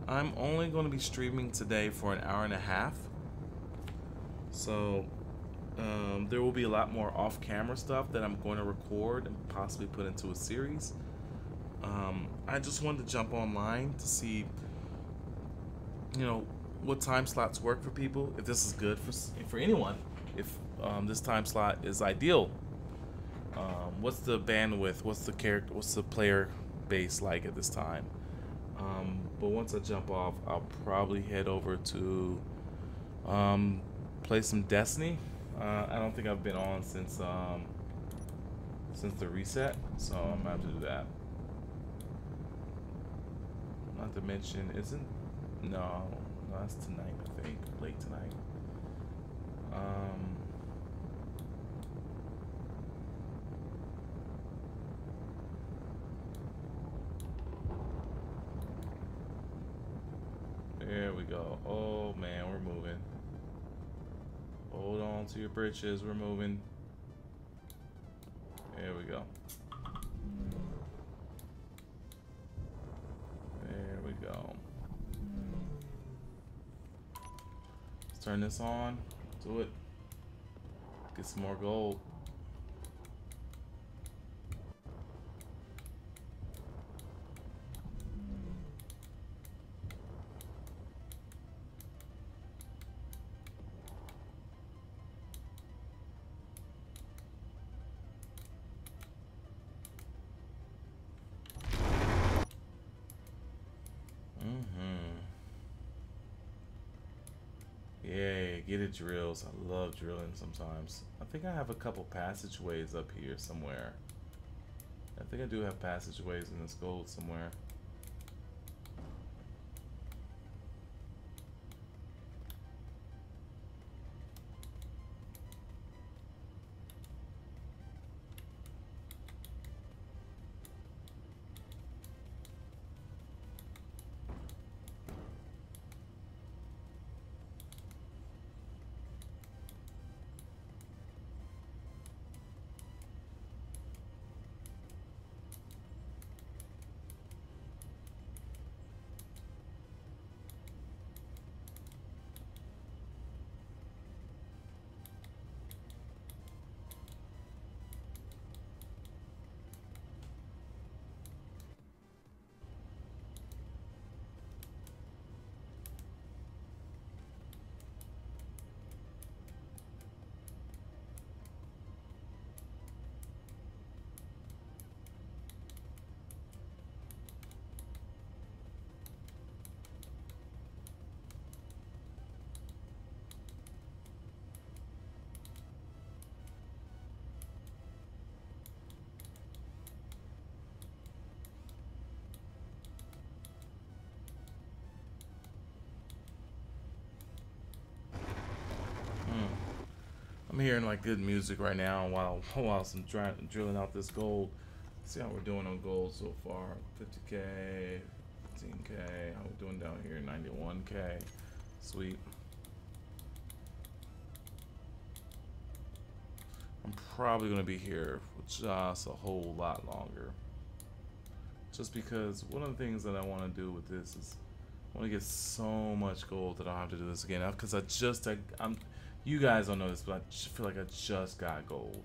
S1: I'm only going to be streaming today for an hour and a half. So there will be a lot more off-camera stuff that I'm going to record and possibly put into a series. I just wanted to jump online to see, you know, what time slots work for people. If this is good for anyone. If this time slot is ideal. What's the bandwidth? What's the character? What's the player base like at this time? But once I jump off, I'll probably head over to play some Destiny. I don't think I've been on since the reset, so I'm gonna have to do that. Not to mention, no, that's tonight. I think late tonight. There we go. Oh man, we're moving. Hold on to your britches. We're moving. There we go. There we go. Let's turn this on. Do it. Get some more gold. Yay, get it drills. I love drilling sometimes. I think I have a couple passageways up here somewhere. I think I do have passageways in this gold somewhere. I'm hearing like good music right now while I'm drilling out this gold. See how we're doing on gold so far. 50K, 15K. How we doing down here? 91K. Sweet. I'm probably gonna be here for just a whole lot longer. Just because one of the things that I want to do with this is I want to get so much gold that I don't have to do this again. Because I'm you guys don't know this, but I feel like I just got gold.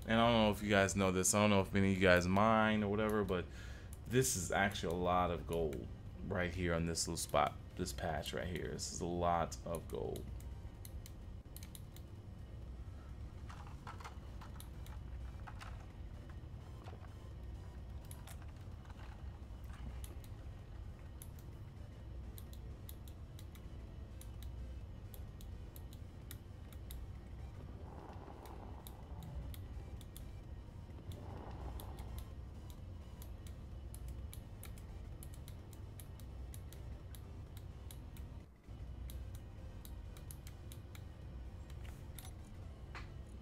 S1: And I don't know if you guys know this. I don't know if many of you guys mine or whatever, but this is actually a lot of gold right here on this little spot, this patch right here. This is a lot of gold.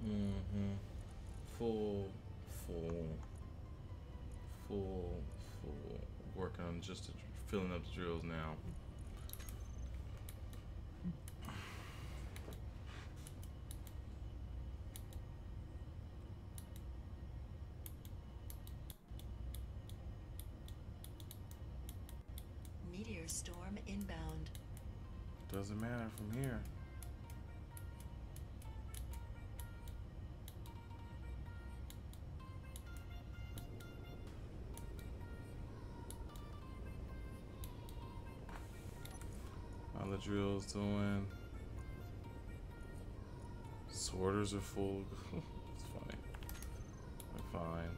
S1: Mm-hmm. Full, full, full, full. Working on just filling up the drills now.
S2: Meteor storm inbound.
S1: Doesn't matter from here. How the drill's doing. Sorters are full. It's funny. They're fine.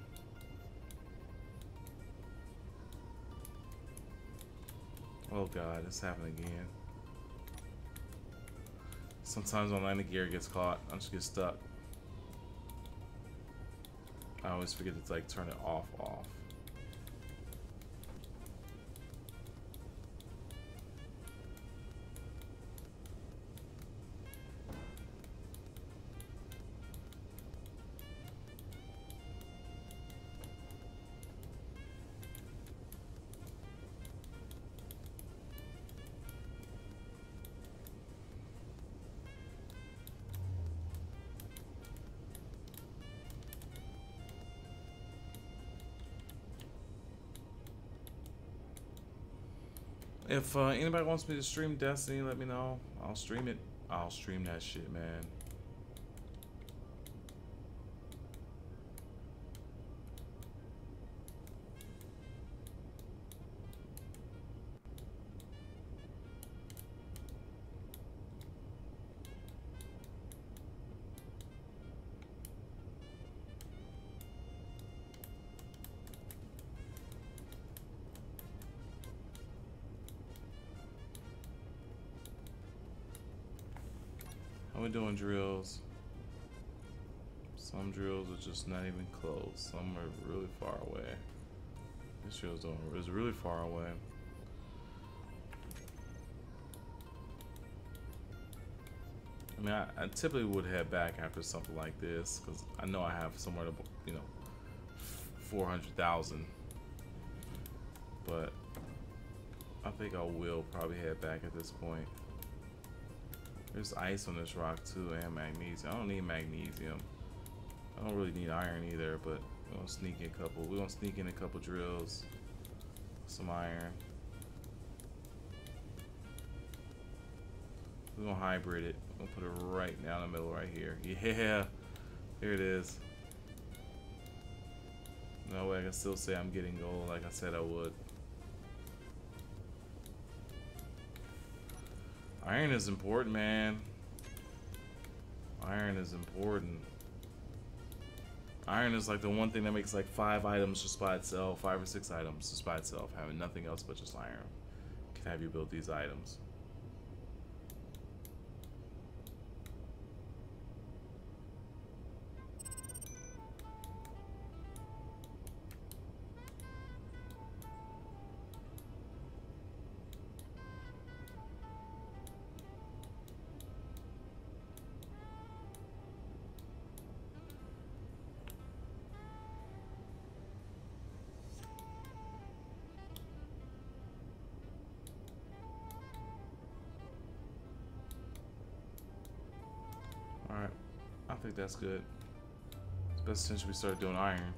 S1: Oh god, it's happening again. Sometimes my landing gear gets caught. I just get stuck. I always forget to like turn it off. If anybody wants me to stream Destiny, let me know. I'll stream it. I'll stream that shit, man. How we doing drills? Some drills are just not even close. Some are really far away. This drill's is really far away. I mean, I typically would head back after something like this because I know I have somewhere to, 400,000. But I think I will probably head back at this point. There's ice on this rock too, and magnesium. I don't need magnesium. I don't really need iron either, but we're gonna sneak in a couple. We're gonna sneak in a couple drills. Some iron. We're gonna hybrid it. We'll put it right down the middle right here. Yeah, here it is. No way I can still say I'm getting gold like I said I would. Iron is important, man. Iron is important. Iron is like the one thing that makes like 5 items just by itself, 5 or 6 items just by itself, having nothing else but just iron can have you build these items. Alright, I think that's good. Especially since we started doing iron.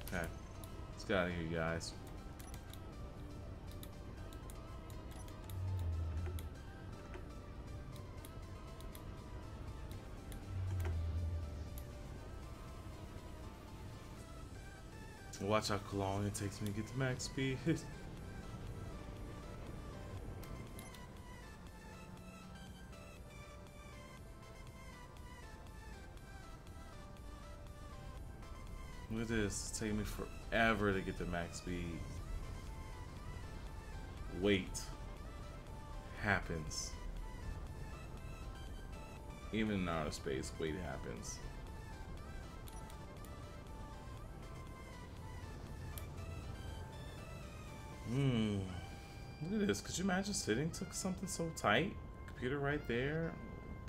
S1: Okay, let's get out of here, guys. Watch how long it takes me to get to max speed. Look at this, it's taking me forever to get to max speed. Wait happens. Even in outer space, wait happens. Look at this. Could you imagine sitting to something so tight? Computer right there.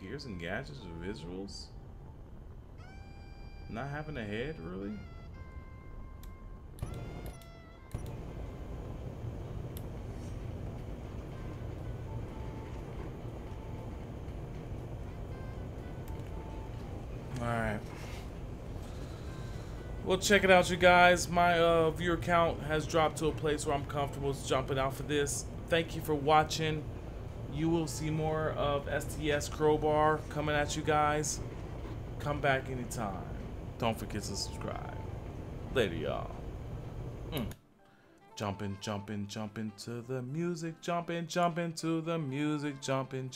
S1: gears and gadgets or visuals? Not having a head, really? Alright. Well, check it out, you guys. My viewer count has dropped to a place where I'm comfortable jumping out for this. Thank you for watching. You will see more of STS Crowbar coming at you guys. Come back anytime. Don't forget to subscribe. Later, y'all. Jumping, jumping, jumping to the music. Jumping, jumping to the music. Jumping.